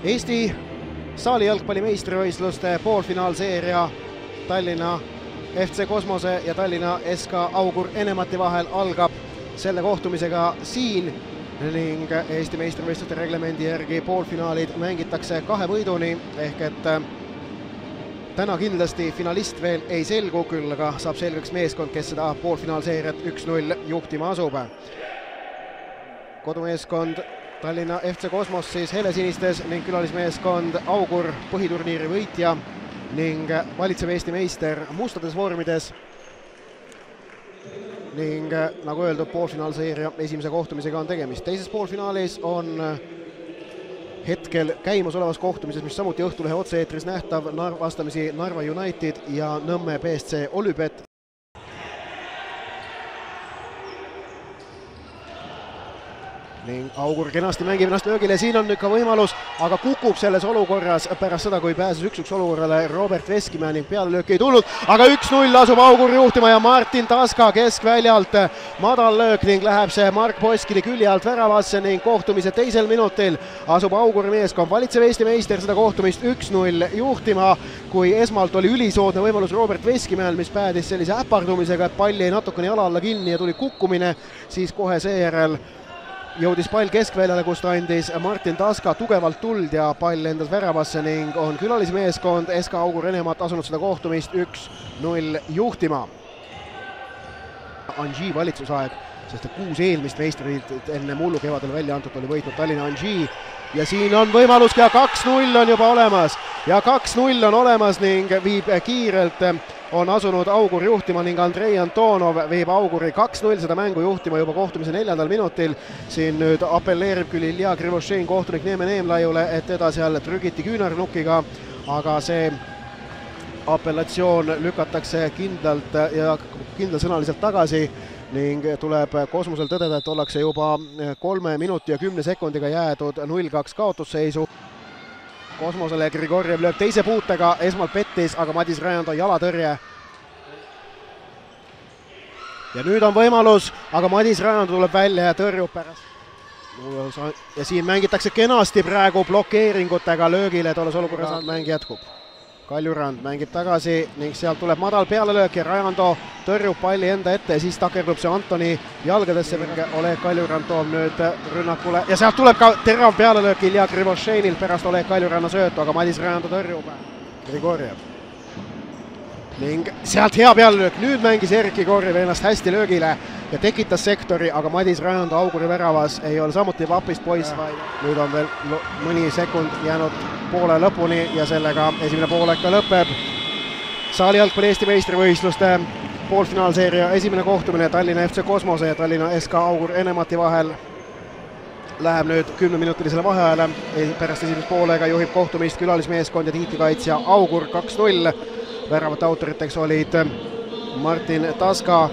Eesti saali jalgpalli meistrivõistluste poolfinaalseeria Tallinna FC Kosmose ja Tallinna SK Augur Enemati vahel algab selle kohtumisega siin ning Eesti meistrivõistluste reglemendi järgi poolfinaalid mängitakse 2 võiduni ehk et täna kindlasti finalist veel ei selgu, küll aga saab selgeks meeskond, kes seda poolfinaalseeriat 1-0 juhtima asub. Kodumeeskond Tallinna FC Kosmos siis helesinistes ning külalismeeskond Augur põhiturniiri võitja ning valitsev Eesti meister mustades vormides. Ning nagu öeldud, poolfinaalseeria esimese kohtumisega on tegemist. Teises poolfinaalis on hetkel käimas olevas kohtumises, mis samuti Õhtulehe otse-eetris nähtav, vastamisi Narva United ja Nõmme BSC Olübet. Ning Augur kenasti mängib ennast löögile, siin on nüüd ka võimalus, aga kukub selles olukorras pärast seda, kui pääses 1-1 olukorrale Robert Veskimäe ning pealelöök ei tulnud, aga 1-0 asub Augur juhtima ja Martin Taska keskväljalt madal löök ning läheb see Mark Poskili külje alt väravasse ning kohtumise teisel minutil asub Auguri meeskond valitsev Eesti meister seda kohtumist 1-0 juhtima, kui esmalt oli ülisoodne võimalus Robert Veskimäel, mis päädis sellise äpardumisega, et pall jäi natukene jala alla kinni ja tuli kukkumine, siis kohe seejärel jõudis pall keskväljale, kus ta andis Martin Taska tugevalt tuld ja pall endas väravasse ning on külalismeeskond SK Augur Enemat asunud seda kohtumist 1-0 juhtima. Anži valitsusaeg, sest 6 eelmist meistrit enne mullu kevadel välja antud oli võitnud Tallinna Anži ja siin on võimalus ja 2-0 on juba olemas ja 2-0 on olemas ning viib kiirelt on asunud Augur juhtima ning Andrei Antonov viib Auguri 2-0 seda mängu juhtima juba kohtumise 4. minutil. Siin nüüd appelleerib küll Ilja Krivošein kohtunik Neeme Neemlaiule, et teda seal trügiti küünarnukiga, aga see apellatsioon lükatakse kindlalt ja kindlasõnaliselt tagasi ning tuleb Kosmosel tõdeda, et ollakse juba 3 minuti ja 10 sekundiga jäädud 0-2 kaotusseisu. Kosmosele Grigorjev lööb teise puutega, esmalt pettis, aga Madis Rajando jalatõrje. Ja nüüd on võimalus, aga Madis Rajando tuleb välja ja tõrjub pärast. Ja siin mängitakse kenasti praegu blokeeringutega löögile, tolles olukorras mäng jätkub. Kaljurand mängib tagasi ning sealt tuleb madal pealelöök ja Rajando tõrjub palli enda ette ja siis takerdub see Antoni jalgadesse. Oleg Kaljurand toob nüüd rünnakule ja sealt tuleb ka terav pealelöök Ilja Krivošeinilt pärast Oleg Kaljuranna söötu, aga Madis Rajando tõrjub. Grigorjev. Ning sealt hea pealelöök, nüüd mängis Erik Grigorjev ennast hästi löögile ja tekitas sektori, aga Madis Rajando Auguri väravas ei ole samuti vapist poiss, vaid nüüd on veel mõni sekund jäänud poole lõpuni ja sellega esimene poolek ka lõpeb. Saali jalgpalli Eesti meistrivõistluste poolfinaalseeria esimene kohtumine Tallinna FC Kosmose ja Tallinna SK Augur Enemati vahel läheb nüüd 10-minutilisele vaheajale. Pärast esimest poolega juhib kohtumist külalismeeskond ja tiitlikaitsja Augur 2-0. Väravate autoriteks olid Martin Taska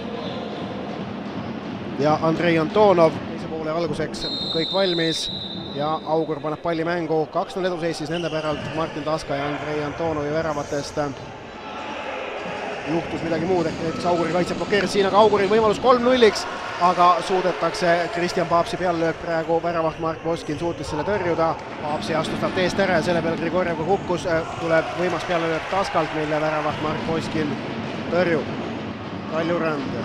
ja Andrei Antonov. Teise poole alguseks kõik valmis ja Augur paneb palli mängu. 2-0 eduseis siis nende päralt Martin Taska ja Andrei Antonovi väravatest. Juhtus midagi muud, ehk näiteks Auguri kaitse blokeeris siin, aga Auguril võimalus 3-0-iks, aga suudetakse Kristjan Paapsi peallöök praegu väravaht Mark Poskin suutis selle tõrjuda. Paapsi astus talt eest ära ja selle peale Grigorjev kukkus, tuleb võimas peallöök Taskalt, mille väravaht Mark Poskin tõrjub. Kaljurand.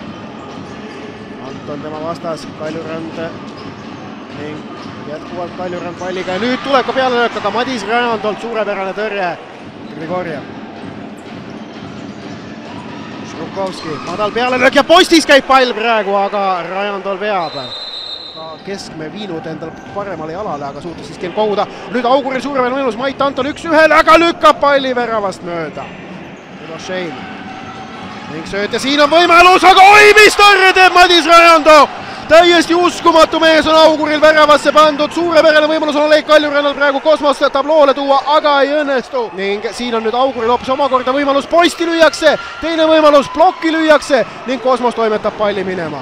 Anton tema vastas, Kaljurand ning jätkuvalt Kaljurand palliga ja nüüd tuleb ka peallöök, aga Madis Rajandolt suurepärane tõrje. Grigorjev. Šrukovski, madal pealelöök ja postis käib pall praegu, aga Rajandol veab. Keskme viinud endal paremale jalale, aga suutis siiski koguda. Nüüd Auguril suuremale võimalus, Mait Anton 1-1, aga lükkab palli väravast mööda. Milošein. Ning sööt ja siin on võimalus, aga oi, mis tõrje teeb Madis Rajando! Täiesti uskumatu mees on Auguril väravasse pandud, suurepärane võimalus on Oleg Kaljurannal praegu Kosmos tabloole tuua, aga ei õnnestu. Ning siin on nüüd Auguril hoopis omakorda võimalus, posti lüüakse, teine võimalus, plokki lüüakse ning Kosmos toimetab palli minema.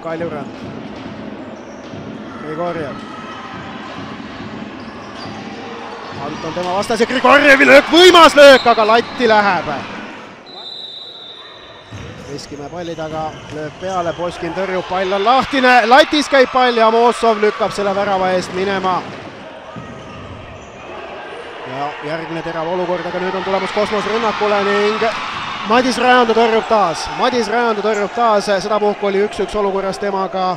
Kaljurand. Grigorjev. Anton tema vastas ja Grigorjevi löök, võimas löök, aga latti läheb. Veskimäe palli taga, lööb peale, Poskin tõrjub, pall on lahtine, latis käib pall ja Mossov lükkab selle värava eest minema. ja järgmine terav olukord, aga nüüd on tulemas Kosmos rünnakule ning Madis Rajandu tõrjub taas, sedapuhku oli 1-1 olukorras temaga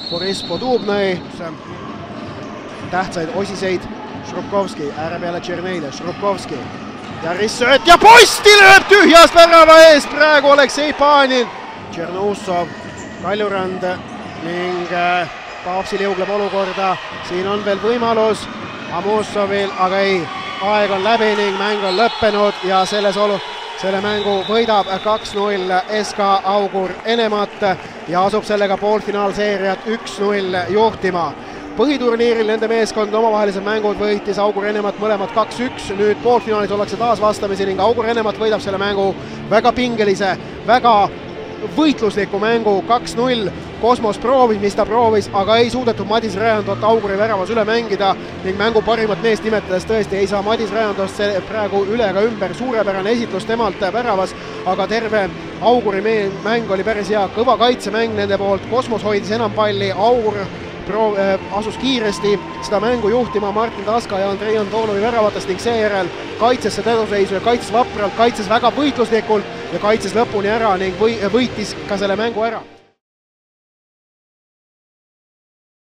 Boris Podubnõi, tähtsaid osiseid Šrubkovski, ääre peale Tšerneile, Šrubkovski ja ristsööt ja posti lööb tühjast värava eest, praegu Aleksei Panin, Tšernussov, Kaljurand ning Paavsil jõugleb olukorda, siin on veel võimalus Amussovil, aga ei, aeg on läbi ning mäng on lõppenud ja selle mängu võidab 2-0 SK Augur Enemat ja asub sellega poolfinaalseeriat 1-0 juhtima. Põhiturniiril nende meeskond omavahelised mängud võitis Augur Enemat mõlemad 2-1, nüüd poolfinaalis ollakse taas vastamisi ning Augur Enemat võidab selle mängu väga pingelise, väga võitlusliku mängu 2-0. Kosmos proovis, mis ta proovis, aga ei suudetud Madis Rajandot Auguri väravas üle mängida ning mängu parimat meest nimetades tõesti ei saa Madis Rajandost praegu üle ega ümber, suurepärane esitlus temalt väravas, aga terve Auguri mäng oli päris hea, kõva kaitsemäng nende poolt, Kosmos hoidis enam palli, Augur asus kiiresti seda mängu juhtima Martin Taska ja Andrei Antonovi väravatest ning seejärel kaitses seda eduseisu ja kaitses vapralt, kaitses väga võitluslikult ja kaitses lõpuni ära ning võitis ka selle mängu ära.